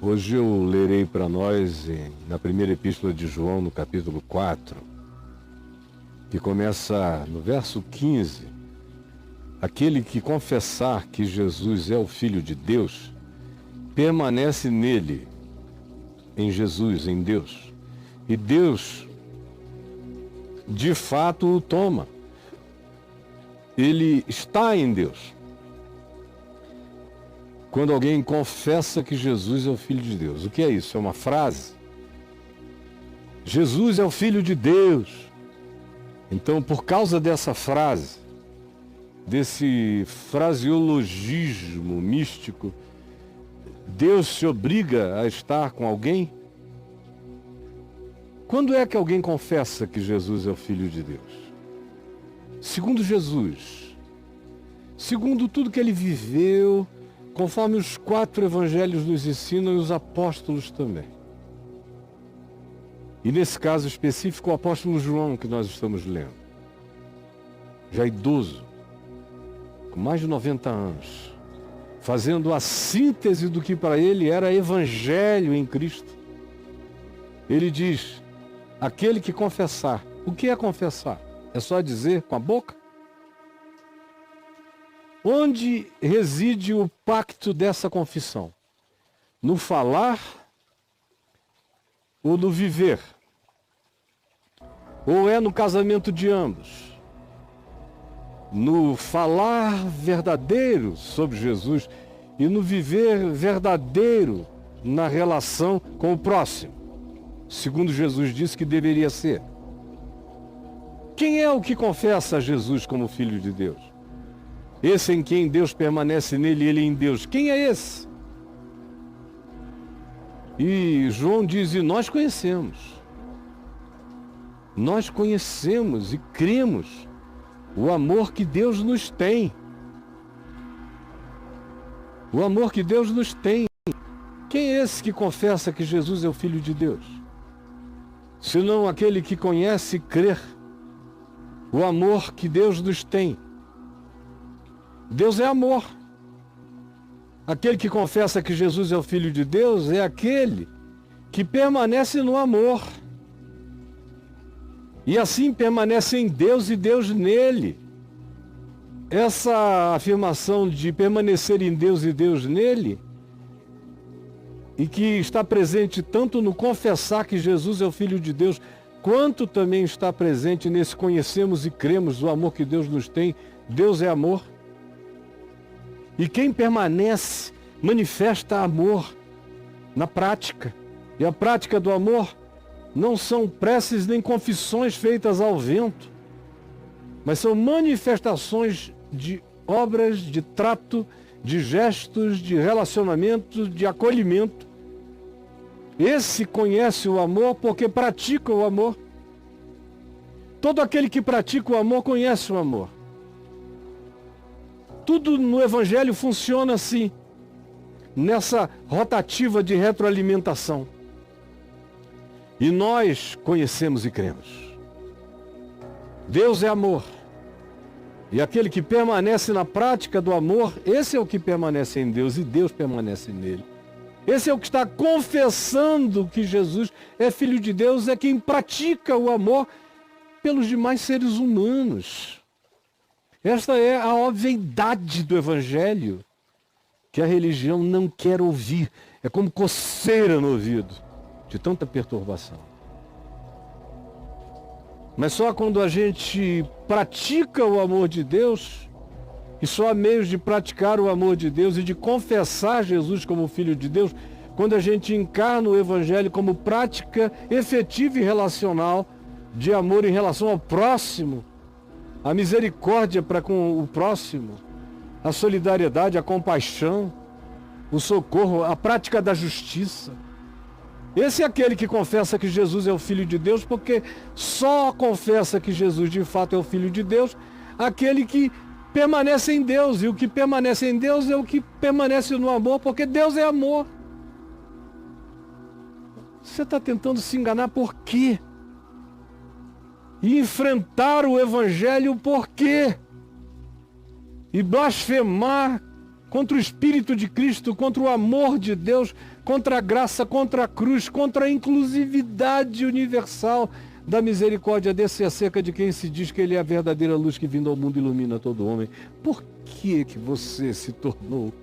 Hoje eu lerei para nós na primeira epístola de João, no capítulo 4, que começa no verso 15. Aquele que confessar que Jesus é o Filho de Deus, permanece nele, em Jesus, em Deus. E Deus, de fato, o toma. Ele está em Deus. Quando alguém confessa que Jesus é o Filho de Deus. O que é isso? É uma frase? Jesus é o Filho de Deus. Então, por causa dessa frase, desse fraseologismo místico, Deus se obriga a estar com alguém? Quando é que alguém confessa que Jesus é o Filho de Deus? Segundo Jesus, segundo tudo que ele viveu, conforme os 4 evangelhos nos ensinam e os apóstolos também. E nesse caso específico, o apóstolo João, que nós estamos lendo, já idoso, com mais de 90 anos, fazendo a síntese do que para ele era evangelho em Cristo. Ele diz: aquele que confessar. O que é confessar? É só dizer com a boca? Onde reside o pacto dessa confissão? No falar ou no viver? Ou é no casamento de ambos? No falar verdadeiro sobre Jesus e no viver verdadeiro na relação com o próximo, segundo Jesus disse que deveria ser. Quem é o que confessa a Jesus como Filho de Deus? Esse em quem Deus permanece nele e ele em Deus. Quem é esse? E João diz: e nós conhecemos. Nós conhecemos e cremos o amor que Deus nos tem. O amor que Deus nos tem. Quem é esse que confessa que Jesus é o Filho de Deus? Senão aquele que conhece e crê o amor que Deus nos tem. Deus é amor. Aquele que confessa que Jesus é o Filho de Deus é aquele que permanece no amor. E assim permanece em Deus e Deus nele. Essa afirmação de permanecer em Deus e Deus nele, e que está presente tanto no confessar que Jesus é o Filho de Deus, quanto também está presente nesse conhecemos e cremos o amor que Deus nos tem. Deus é amor. E quem permanece, manifesta amor na prática. E a prática do amor não são preces nem confissões feitas ao vento, mas são manifestações de obras, de trato, de gestos, de relacionamento, de acolhimento. Esse conhece o amor porque pratica o amor. Todo aquele que pratica o amor conhece o amor. Tudo no Evangelho funciona assim, nessa rotativa de retroalimentação. E nós conhecemos e cremos. Deus é amor. E aquele que permanece na prática do amor, esse é o que permanece em Deus e Deus permanece nele. Esse é o que está confessando que Jesus é Filho de Deus, é quem pratica o amor pelos demais seres humanos. Esta é a obviedade do Evangelho, que a religião não quer ouvir. É como coceira no ouvido, de tanta perturbação. Mas só quando a gente pratica o amor de Deus, e só há meios de praticar o amor de Deus e de confessar Jesus como Filho de Deus, quando a gente encarna o Evangelho como prática efetiva e relacional de amor em relação ao próximo, a misericórdia para com o próximo, a solidariedade, a compaixão, o socorro, a prática da justiça. Esse é aquele que confessa que Jesus é o Filho de Deus, porque só confessa que Jesus de fato é o Filho de Deus aquele que permanece em Deus. E o que permanece em Deus é o que permanece no amor, porque Deus é amor. Você está tentando se enganar por quê? E enfrentar o Evangelho por quê? E blasfemar contra o Espírito de Cristo, contra o amor de Deus, contra a graça, contra a cruz, contra a inclusividade universal da misericórdia desse acerca de quem se diz que ele é a verdadeira luz que vindo ao mundo ilumina todo homem. Por que você se tornou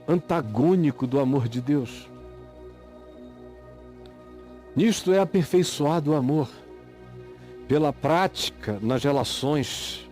antagônico do amor de Deus? Nisto é aperfeiçoado o amor, pela prática nas relações.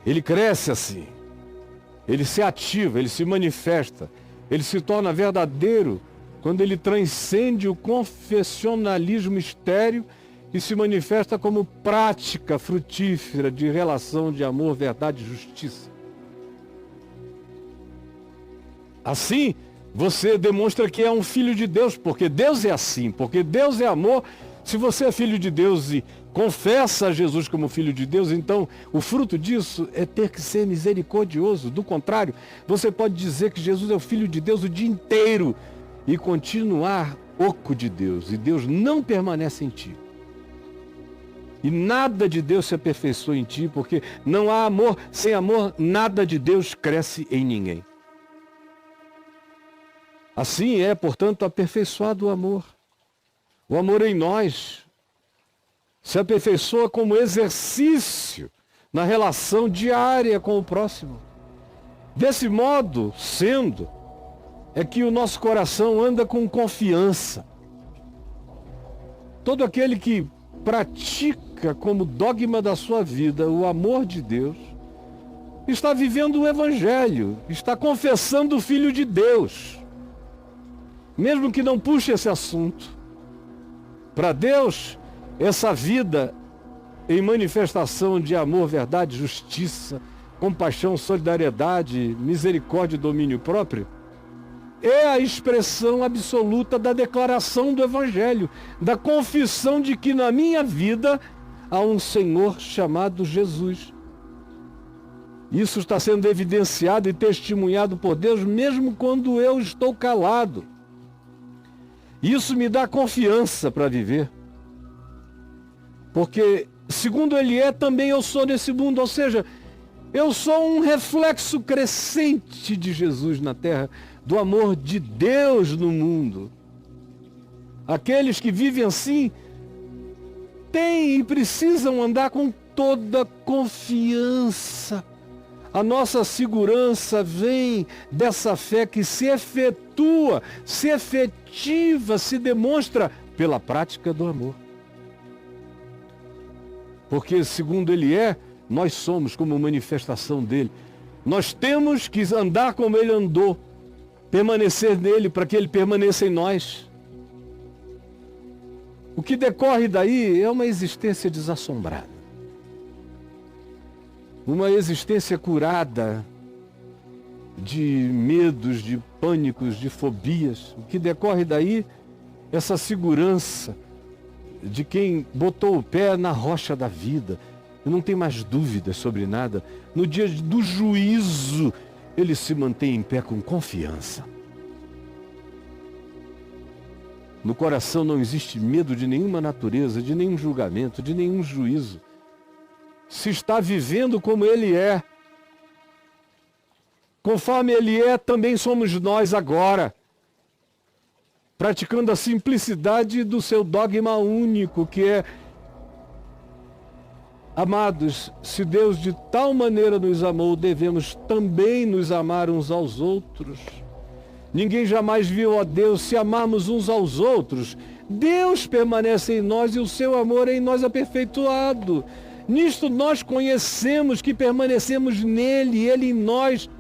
Ele cresce assim, ele se ativa, ele se manifesta, ele se torna verdadeiro quando ele transcende o confessionalismo estéril e se manifesta como prática frutífera de relação de amor, verdade e justiça. Assim, você demonstra que é um filho de Deus, porque Deus é assim, porque Deus é amor. Se você é filho de Deus e confessa a Jesus como filho de Deus, então o fruto disso é ter que ser misericordioso. Do contrário, você pode dizer que Jesus é o filho de Deus o dia inteiro e continuar oco de Deus, e Deus não permanece em ti. E nada de Deus se aperfeiçoa em ti, porque não há amor. Sem amor, nada de Deus cresce em ninguém. Assim é, portanto, aperfeiçoado o amor. O amor em nós se aperfeiçoa como exercício na relação diária com o próximo. Desse modo, sendo, é que o nosso coração anda com confiança. Todo aquele que pratica como dogma da sua vida o amor de Deus, está vivendo o Evangelho, está confessando o Filho de Deus. Mesmo que não puxe esse assunto. Para Deus, essa vida em manifestação de amor, verdade, justiça, compaixão, solidariedade, misericórdia e domínio próprio, é a expressão absoluta da declaração do Evangelho, da confissão de que na minha vida há um Senhor chamado Jesus. Isso está sendo evidenciado e testemunhado por Deus mesmo quando eu estou calado. Isso me dá confiança para viver. Porque, segundo Ele é, também eu sou nesse mundo. Ou seja, eu sou um reflexo crescente de Jesus na terra, do amor de Deus no mundo. Aqueles que vivem assim têm e precisam andar com toda confiança. A nossa segurança vem dessa fé que se efetua, se efetiva, se demonstra pela prática do amor. Porque, segundo Ele é, nós somos como manifestação dele. Nós temos que andar como Ele andou, permanecer nele para que Ele permaneça em nós. O que decorre daí é uma existência desassombrada. Uma existência curada de medos, de pânicos, de fobias. O que decorre daí, essa segurança de quem botou o pé na rocha da vida e não tem mais dúvidas sobre nada. No dia do juízo, ele se mantém em pé com confiança. No coração não existe medo de nenhuma natureza, de nenhum julgamento, de nenhum juízo. Se está vivendo como Ele é. Conforme Ele é, também somos nós agora. Praticando a simplicidade do seu dogma único, que é: amados, se Deus de tal maneira nos amou, devemos também nos amar uns aos outros. Ninguém jamais viu a Deus. Se amarmos uns aos outros, Deus permanece em nós e o seu amor é em nós aperfeiçoado. Nisto nós conhecemos que permanecemos nele, ele em nós,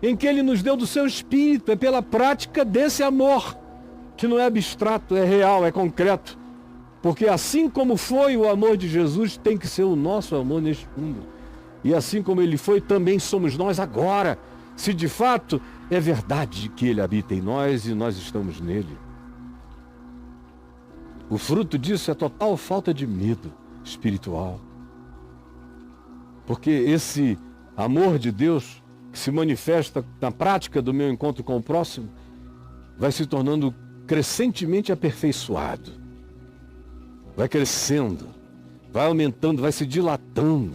em que ele nos deu do seu Espírito. É pela prática desse amor, que não é abstrato, é real, é concreto. Porque assim como foi o amor de Jesus, tem que ser o nosso amor neste mundo. E assim como ele foi, também somos nós agora. Se de fato é verdade que ele habita em nós e nós estamos nele. O fruto disso é total falta de medo espiritual. Porque esse amor de Deus, que se manifesta na prática do meu encontro com o próximo, vai se tornando crescentemente aperfeiçoado. Vai crescendo, vai aumentando, vai se dilatando.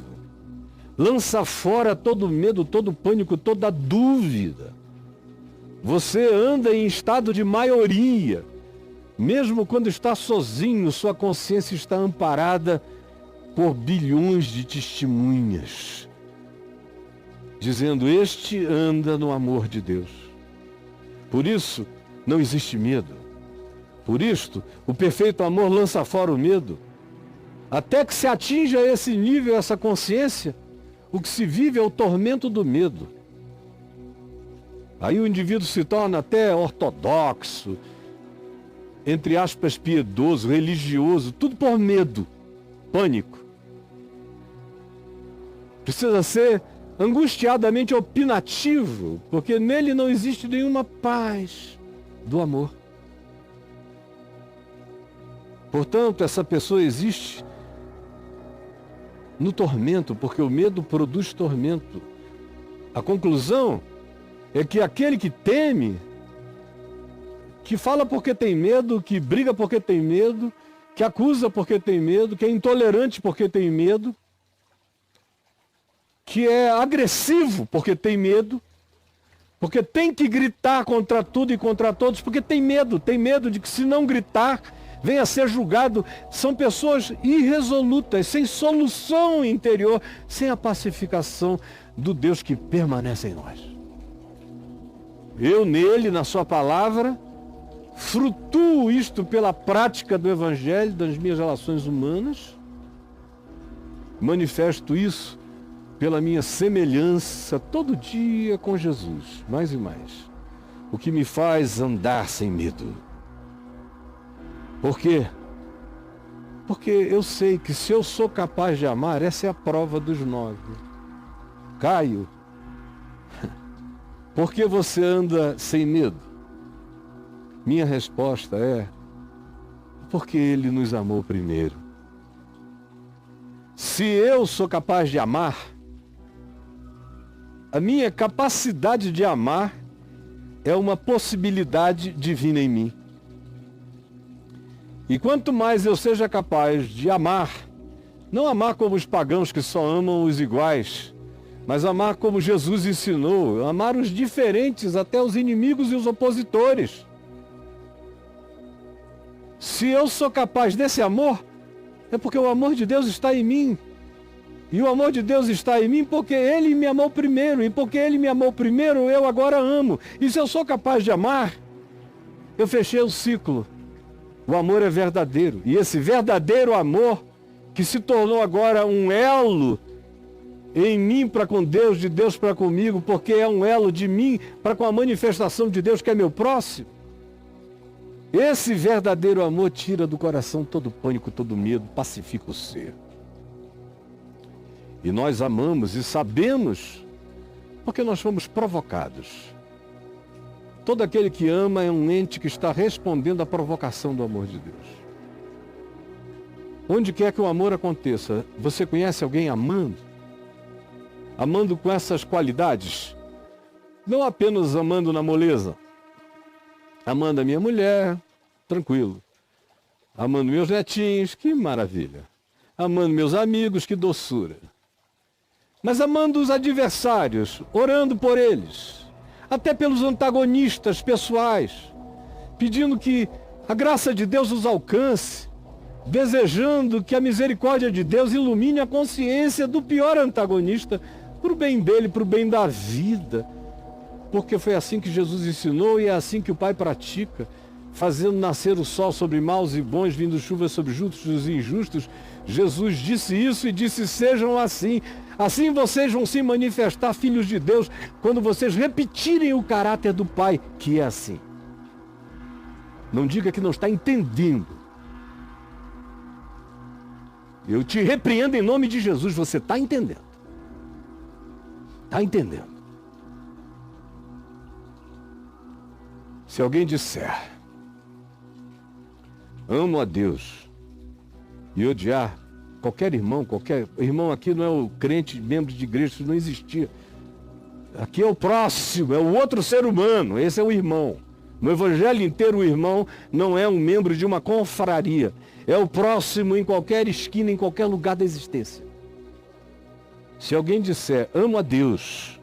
lança fora todo medo, todo pânico, toda dúvida. Você anda em estado de maioria. Mesmo quando está sozinho, sua consciência está amparada por bilhões de testemunhas, dizendo: este anda no amor de Deus. Por isso, não existe medo. Por isto, o perfeito amor lança fora o medo. Até que se atinja esse nível, essa consciência, o que se vive é o tormento do medo. Aí o indivíduo se torna até ortodoxo, entre aspas, piedoso, religioso, tudo por medo, pânico. Precisa ser angustiadamente opinativo, porque nele não existe nenhuma paz do amor. Portanto, essa pessoa existe no tormento, porque o medo produz tormento. A conclusão é que aquele que teme, que fala porque tem medo, que briga porque tem medo, que acusa porque tem medo, que é intolerante porque tem medo, que é agressivo porque tem medo, porque tem que gritar contra tudo e contra todos, porque tem medo de que, se não gritar, venha a ser julgado. São pessoas irresolutas, sem solução interior, sem a pacificação do Deus que permanece em nós. Eu nele, na sua palavra, frutuo isto pela prática do Evangelho, das minhas relações humanas, manifesto isso pela minha semelhança todo dia com Jesus, mais e mais, o que me faz andar sem medo. Por quê? Porque eu sei que se eu sou capaz de amar, essa é a prova dos 9. Caio, por que você anda sem medo? Minha resposta é: porque Ele nos amou primeiro. Se eu sou capaz de amar, a minha capacidade de amar é uma possibilidade divina em mim. E quanto mais eu seja capaz de amar, não amar como os pagãos que só amam os iguais, mas amar como Jesus ensinou, amar os diferentes, até os inimigos e os opositores. Se eu sou capaz desse amor, é porque o amor de Deus está em mim. E o amor de Deus está em mim porque Ele me amou primeiro. E porque Ele me amou primeiro, eu agora amo. E se eu sou capaz de amar, eu fechei o ciclo. O amor é verdadeiro. E esse verdadeiro amor, que se tornou agora um elo em mim para com Deus, de Deus para comigo, porque é um elo de mim para com a manifestação de Deus, que é meu próximo. Esse verdadeiro amor tira do coração todo pânico, todo medo, pacifica o ser. E nós amamos e sabemos porque nós fomos provocados. Todo aquele que ama é um ente que está respondendo à provocação do amor de Deus. Onde quer que o amor aconteça, você conhece alguém amando? Amando com essas qualidades? Não apenas amando na moleza. Amando a minha mulher, tranquilo. Amando meus netinhos, que maravilha. Amando meus amigos, que doçura. Mas amando os adversários, orando por eles, até pelos antagonistas pessoais, pedindo que a graça de Deus os alcance, desejando que a misericórdia de Deus ilumine a consciência do pior antagonista, para o bem dele, para o bem da vida. Porque foi assim que Jesus ensinou e é assim que o Pai pratica, fazendo nascer o sol sobre maus e bons, vindo chuva sobre justos e injustos. Jesus disse isso e disse: sejam assim. Assim vocês vão se manifestar filhos de Deus, quando vocês repetirem o caráter do Pai, que é assim. Não diga que não está entendendo. Eu te repreendo em nome de Jesus, você está entendendo. Está entendendo. Se alguém disser: amo a Deus, e odiar qualquer irmão aqui não é o crente, membro de igreja, isso não existia. Aqui é o próximo, é o outro ser humano, esse é o irmão. No evangelho inteiro, o irmão não é um membro de uma confraria, é o próximo em qualquer esquina, em qualquer lugar da existência. Se alguém disser, amo a Deus,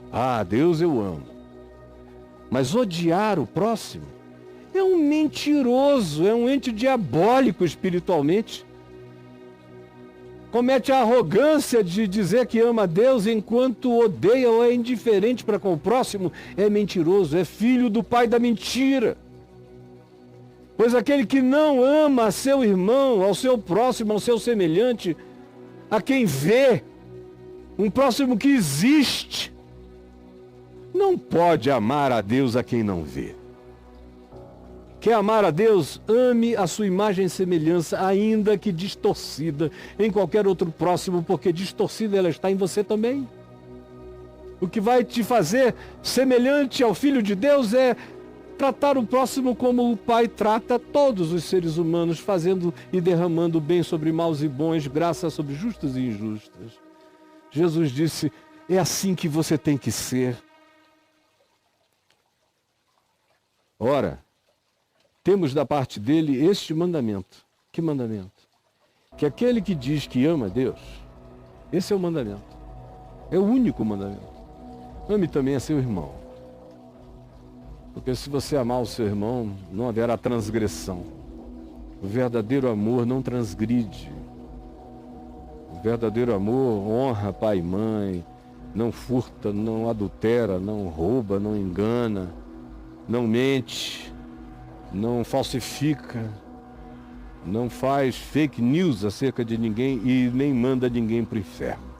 Deus eu amo, mas odiar o próximo, é um mentiroso, é um ente diabólico espiritualmente. Comete a arrogância de dizer que ama a Deus enquanto odeia ou é indiferente para com o próximo, é mentiroso, é filho do pai da mentira. Pois aquele que não ama a seu irmão, ao seu próximo, ao seu semelhante, a quem vê, um próximo que existe, não pode amar a Deus a quem não vê. Quer amar a Deus? Ame a sua imagem e semelhança, ainda que distorcida em qualquer outro próximo, porque distorcida ela está em você também. O que vai te fazer semelhante ao Filho de Deus é tratar o próximo como o Pai trata todos os seres humanos, fazendo e derramando bem sobre maus e bons, graça sobre justos e injustos. Jesus disse, é assim que você tem que ser. Ora, temos da parte dele este mandamento. Que mandamento? Que aquele que diz que ama a Deus, esse é o mandamento. É o único mandamento. Ame também a seu irmão. Porque se você amar o seu irmão, não haverá transgressão. O verdadeiro amor não transgride. O verdadeiro amor honra pai e mãe, não furta, não adultera, não rouba, não engana, não mente, não falsifica, não faz fake news acerca de ninguém e nem manda ninguém para o inferno.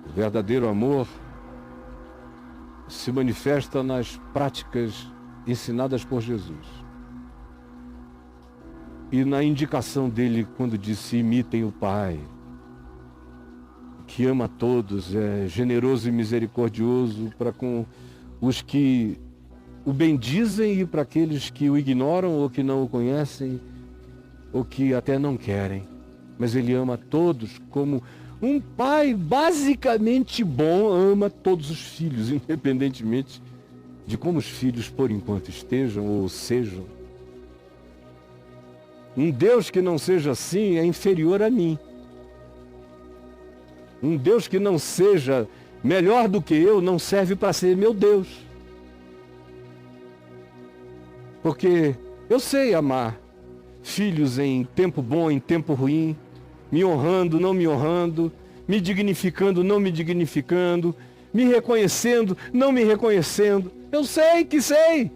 O verdadeiro amor se manifesta nas práticas ensinadas por Jesus. E na indicação dele quando disse, imitem o Pai, que ama a todos, é generoso e misericordioso para com os que o bendizem e para aqueles que o ignoram ou que não o conhecem ou que até não querem. Mas ele ama todos como um pai basicamente bom ama todos os filhos, independentemente de como os filhos por enquanto estejam ou sejam. Um Deus que não seja assim é inferior a mim. Um Deus que não seja melhor do que eu não serve para ser meu Deus. Porque eu sei amar filhos em tempo bom, em tempo ruim, me honrando, não me honrando, me dignificando, não me dignificando, me reconhecendo, não me reconhecendo. Eu sei que sei.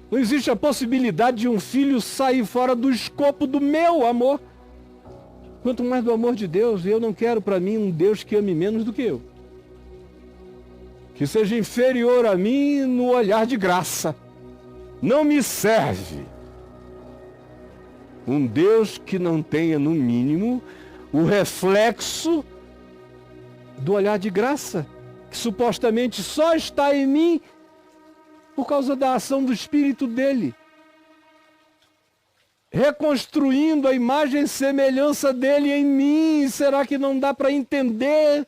Não existe a possibilidade de um filho sair fora do escopo do meu amor. Quanto mais do amor de Deus, eu não quero para mim um Deus que ame menos do que eu. Que seja inferior a mim no olhar de graça. Não me serve um Deus que não tenha, no mínimo, o reflexo do olhar de graça, que supostamente só está em mim por causa da ação do Espírito dele, reconstruindo a imagem e semelhança dele em mim. Será que não dá para entender?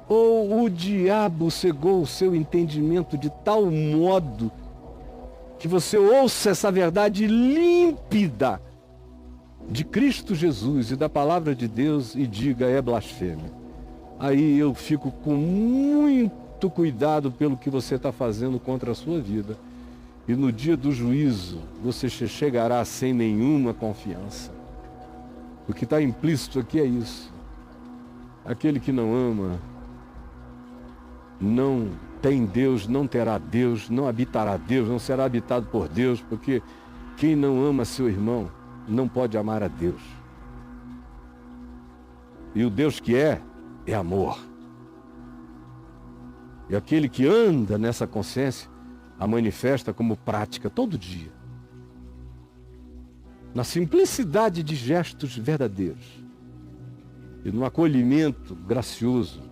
Ou o diabo cegou o seu entendimento de tal modo que você ouça essa verdade límpida de Cristo Jesus e da palavra de Deus e diga, é blasfêmia. Aí eu fico com muito cuidado pelo que você está fazendo contra a sua vida. E no dia do juízo, você chegará sem nenhuma confiança. O que está implícito aqui é isso. Aquele que não ama, não tem Deus, não terá Deus, não habitará Deus, não será habitado por Deus, porque quem não ama seu irmão não pode amar a Deus. E o Deus que é amor. E aquele que anda nessa consciência a manifesta como prática todo dia. Na simplicidade de gestos verdadeiros e no acolhimento gracioso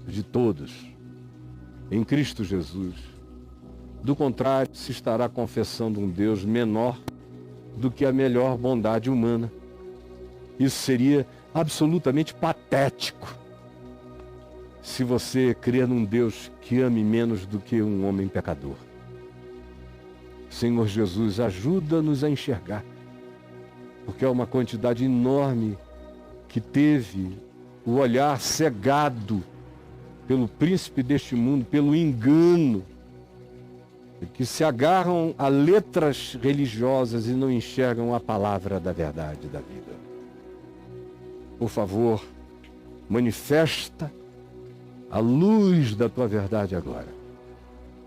de todos em Cristo Jesus. Do contrário, se estará confessando um Deus menor do que a melhor bondade humana. Isso seria absolutamente patético se você crer num Deus que ame menos do que um homem pecador. Senhor Jesus, ajuda-nos a enxergar, porque é uma quantidade enorme que teve o olhar cegado pelo príncipe deste mundo, pelo engano, que se agarram a letras religiosas e não enxergam a palavra da verdade da vida. Por favor, manifesta a luz da tua verdade agora.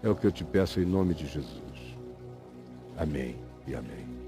É o que eu te peço em nome de Jesus. Amém e amém.